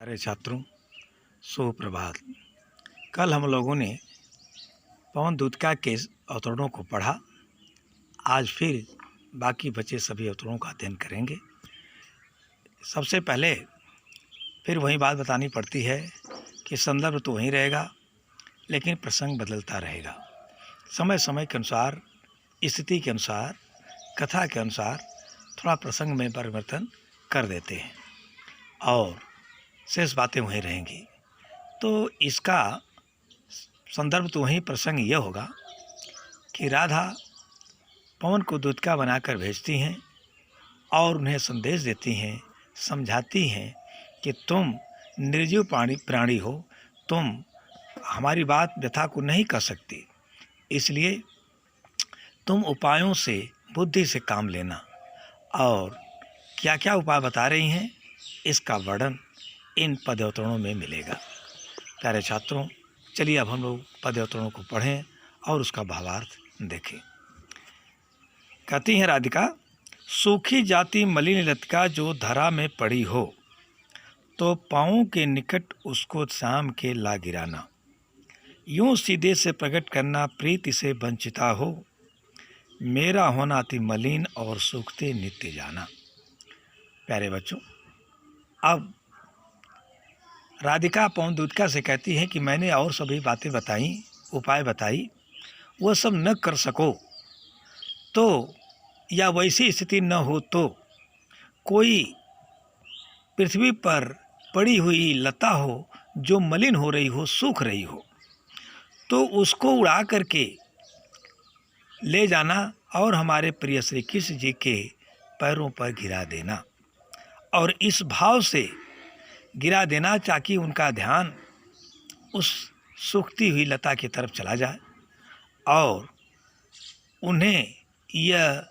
अरे छात्रों, सुप्रभात। कल हम लोगों ने पवन दूतका के अवतरणों को पढ़ा। आज फिर बाकी बचे सभी अवतरणों का अध्ययन करेंगे। सबसे पहले फिर वही बात बतानी पड़ती है कि संदर्भ तो वहीं रहेगा, लेकिन प्रसंग बदलता रहेगा। समय समय के अनुसार, स्थिति के अनुसार, कथा के अनुसार थोड़ा प्रसंग में परिवर्तन कर देते हैं और शेष बातें वहीं रहेंगी। तो इसका संदर्भ तो वहीं प्रसंग यह होगा कि राधा पवन को दूतका बनाकर भेजती हैं और उन्हें संदेश देती हैं, समझाती हैं कि तुम निर्जीव प्राणी हो, तुम हमारी बात व्यथा को नहीं कर सकती, इसलिए तुम उपायों से, बुद्धि से काम लेना। और क्या क्या उपाय बता रही हैं, इसका वर्णन इन पद अवतरणों में मिलेगा। प्यारे छात्रों, चलिए अब हम लोग पद अवतरणों को पढ़ें और उसका भावार्थ देखें। कहती हैं राधिका, सूखी जाति मलिन लतिका जो धरा में पड़ी हो, तो पाँवों के निकट उसको शाम के ला गिराना। यूं सीधे से प्रकट करना प्रीति से वंचिता हो, मेरा होना अति मलिन और सूखते नित्य जाना। प्यारे बच्चों, अब राधिका पवन दूतका से कहती है कि मैंने और सभी बातें बताई, उपाय बताई, वह सब न कर सको तो, या वैसी स्थिति न हो तो, कोई पृथ्वी पर पड़ी हुई लता हो जो मलिन हो रही हो, सूख रही हो, तो उसको उड़ा करके ले जाना और हमारे प्रिय श्री कृष्ण जी के पैरों पर गिरा देना। और इस भाव से गिरा देना ताकि उनका ध्यान उस सूखती हुई लता की तरफ चला जाए और उन्हें यह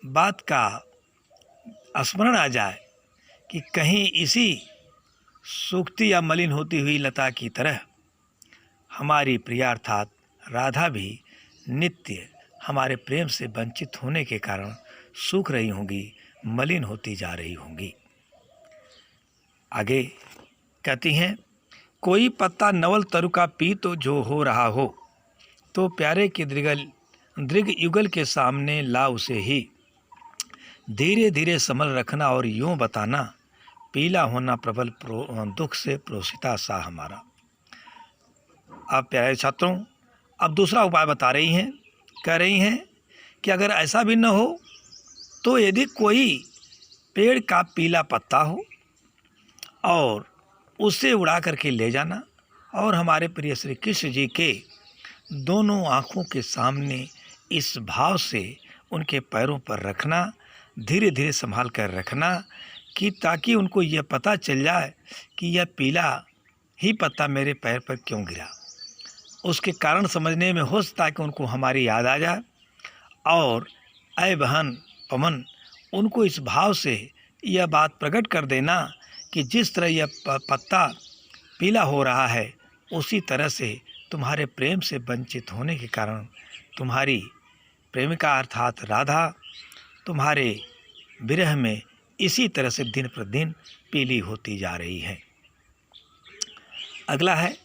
बात का स्मरण आ जाए कि कहीं इसी सूखती या मलिन होती हुई लता की तरह हमारी प्रिया अर्थात राधा भी नित्य हमारे प्रेम से वंचित होने के कारण सूख रही होंगी, मलिन होती जा रही होंगी। आगे कहती हैं, कोई पत्ता नवल तरु का पी तो जो हो रहा हो, तो प्यारे के दृग युगल के सामने ला उसे ही, धीरे धीरे संभल रखना और यूं बताना, पीला होना प्रबल दुख से प्रोसिता सा हमारा। अब प्यारे छात्रों, अब दूसरा उपाय बता रही हैं। कह रही हैं कि अगर ऐसा भी न हो तो यदि कोई पेड़ का पीला पत्ता हो और उसे उड़ा करके ले जाना और हमारे प्रिय श्री कृष्ण जी के दोनों आँखों के सामने इस भाव से उनके पैरों पर रखना, धीरे धीरे संभाल कर रखना, कि ताकि उनको यह पता चल जाए कि यह पीला ही पत्ता मेरे पैर पर क्यों गिरा। उसके कारण समझने में हो सकता है कि उनको हमारी याद आ जाए और ऐ बहन पवन, उनको इस भाव से यह बात प्रकट कर देना कि जिस तरह यह पत्ता पीला हो रहा है, उसी तरह से तुम्हारे प्रेम से वंचित होने के कारण तुम्हारी प्रेमिका अर्थात राधा तुम्हारे विरह में इसी तरह से दिन प्रतिदिन पीली होती जा रही है। अगला है,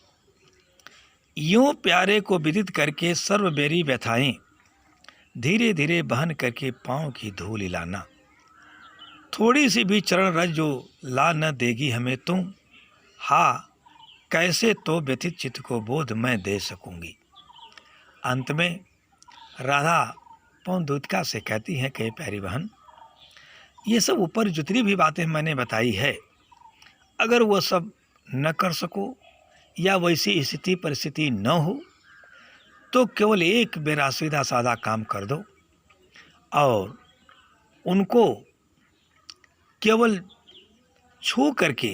यूं प्यारे को विदित करके सर्वबेरी व्यथाएं, धीरे धीरे बहन करके पाँव की धूल लाना। थोड़ी सी भी चरण रज जो ला न देगी हमें तुम, हाँ कैसे तो व्यथित चित्त को बोध मैं दे सकूंगी। अंत में राधा पवन दूतका से कहती हैं कि प्यारी बहन, ये सब ऊपर जितनी भी बातें मैंने बताई है, अगर वह सब न कर सको या वैसी स्थिति परिस्थिति न हो, तो केवल एक बेरा सीधा साधा काम कर दो और उनको केवल छू करके,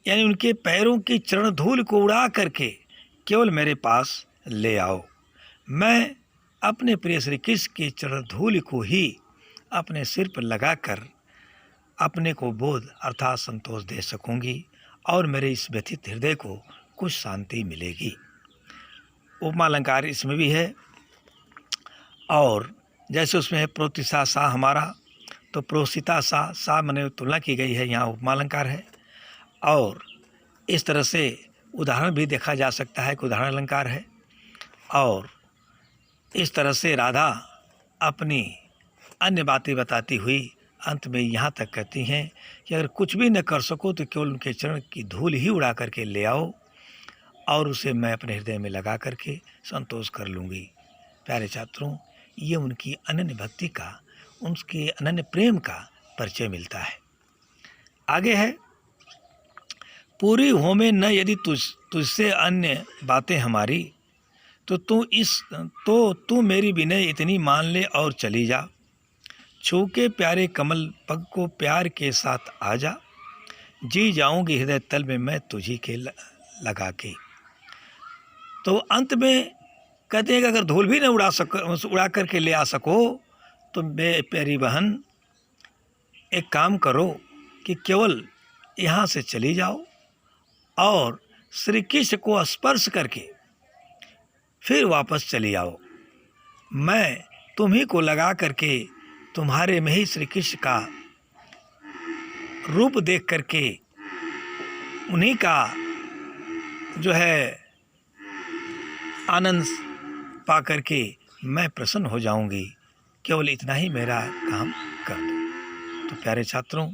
यानी उनके पैरों की चरण धूल को उड़ा करके केवल मेरे पास ले आओ। मैं अपने प्रिय श्री कृष्ण की चरण धूल को ही अपने सिर पर लगाकर अपने को बोध अर्थात संतोष दे सकूंगी और मेरे इस व्यथित हृदय को कुछ शांति मिलेगी। उपमा अलंकार इसमें भी है और जैसे उसमें है प्रोतिसा सा हमारा, तो प्रोसिता सा मने तुलना की गई है, यहाँ उपमा अलंकार है। और इस तरह से उदाहरण भी देखा जा सकता है कि उदाहरण अलंकार है। और इस तरह से राधा अपनी अन्य बातें बताती हुई अंत में यहाँ तक कहती हैं कि अगर कुछ भी न कर सको तो केवल उनके चरण की धूल ही उड़ा करके ले आओ और उसे मैं अपने हृदय में लगा करके संतोष कर लूँगी। प्यारे छात्रों, ये उनकी अनन्य भक्ति का, उनके अनन्य प्रेम का परिचय मिलता है। आगे है, पूरी हो में न यदि तुझसे अन्य बातें हमारी, तो तू मेरी विनय इतनी मान ले और चली जा। छू के प्यारे कमल पग को प्यार के साथ आ जा, जी जाऊंगी हृदय तल में मैं तुझी के लगा के। तो अंत में कहते हैं कि अगर धूल भी न उड़ा करके ले आ सको तो प्यारी बहन एक काम करो कि केवल यहाँ से चली जाओ और श्री कृष्ण को स्पर्श करके फिर वापस चली आओ। मैं तुम्ही को लगा करके तुम्हारे में ही श्री कृष्ण का रूप देख करके उन्हीं का जो है आनंद पा करके मैं प्रसन्न हो जाऊंगी। केवल इतना ही मेरा काम कर दो। तो प्यारे छात्रों,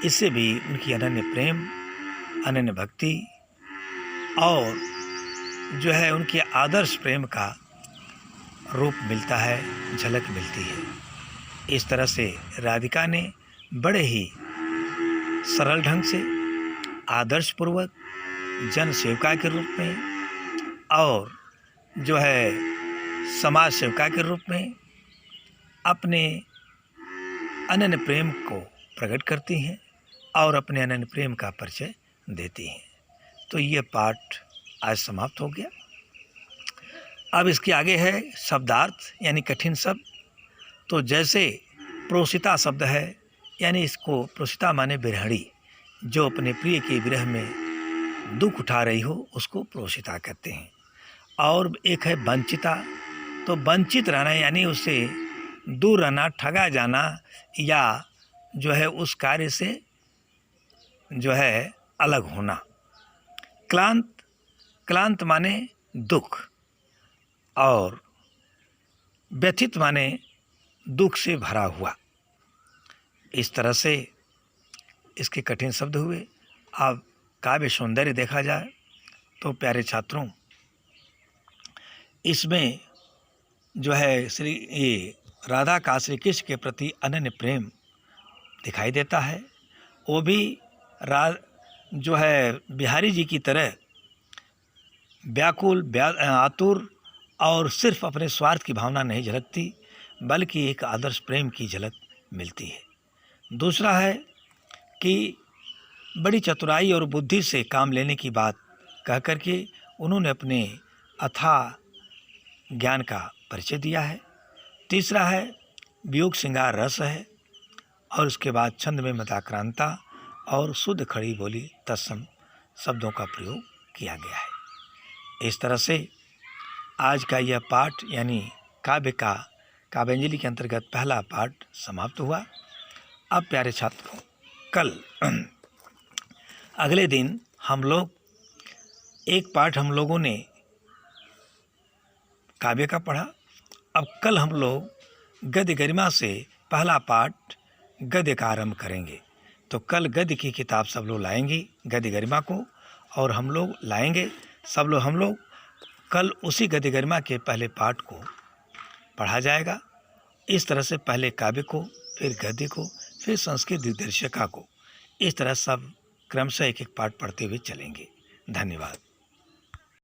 इससे भी उनकी अनन्य प्रेम, अनन्य भक्ति और जो है उनके आदर्श प्रेम का रूप मिलता है, झलक मिलती है। इस तरह से राधिका ने बड़े ही सरल ढंग से आदर्श पूर्वक जन सेविका के रूप में और जो है समाज सेविका के रूप में अपने अनन्य प्रेम को प्रकट करती हैं और अपने अनन्य प्रेम का परिचय देती हैं। तो ये पाठ आज समाप्त हो गया। अब इसके आगे है शब्दार्थ यानी कठिन शब्द। तो जैसे प्रोषिता शब्द है, यानी इसको प्रोषिता माने बिरहड़ी, जो अपने प्रिय के विरह में दुख उठा रही हो उसको प्रोषिता कहते हैं। और एक है वंचिता, तो वंचित रहना यानी उससे दूर रहना, ठगा जाना या जो है उस कार्य से जो है अलग होना। क्लांत, क्लांत माने दुख और व्यथित माने दुख से भरा हुआ। इस तरह से इसके कठिन शब्द हुए। अब काव्य सौंदर्य देखा जाए तो प्यारे छात्रों, इसमें जो है ये राधा का श्री कृष्ण के प्रति अनन्य प्रेम दिखाई देता है। वो भी जो है बिहारी जी की तरह व्याकुल, आतुर और सिर्फ अपने स्वार्थ की भावना नहीं झलकती, बल्कि एक आदर्श प्रेम की झलक मिलती है। दूसरा है कि बड़ी चतुराई और बुद्धि से काम लेने की बात कह करके उन्होंने अपने अथाह ज्ञान का परिचय दिया है। तीसरा है वियोग श्रृंगार रस है और उसके बाद छंद में मदाक्रांता और शुद्ध खड़ी बोली तत्सम शब्दों का प्रयोग किया गया है। इस तरह से आज का यह पाठ यानी काव्यांजलि के अंतर्गत पहला पाठ समाप्त हुआ। अब प्यारे छात्रों, कल अगले दिन हम लोग एक पाठ हम लोगों ने काव्य का पढ़ा। अब कल हम लोग गद्य गरिमा से पहला पाठ गद्य का आरंभ करेंगे। तो कल गद्य की किताब सब लोग लाएंगे, गद्य गरिमा को, और हम लोग लाएंगे हम लोग कल उसी गद्य गरिमा के पहले पाठ को पढ़ा जाएगा। इस तरह से पहले काव्य को, फिर गद्य को, फिर संस्कृत दिग्दर्शिका को, इस तरह सब क्रमशः एक एक पाठ पढ़ते हुए चलेंगे। धन्यवाद।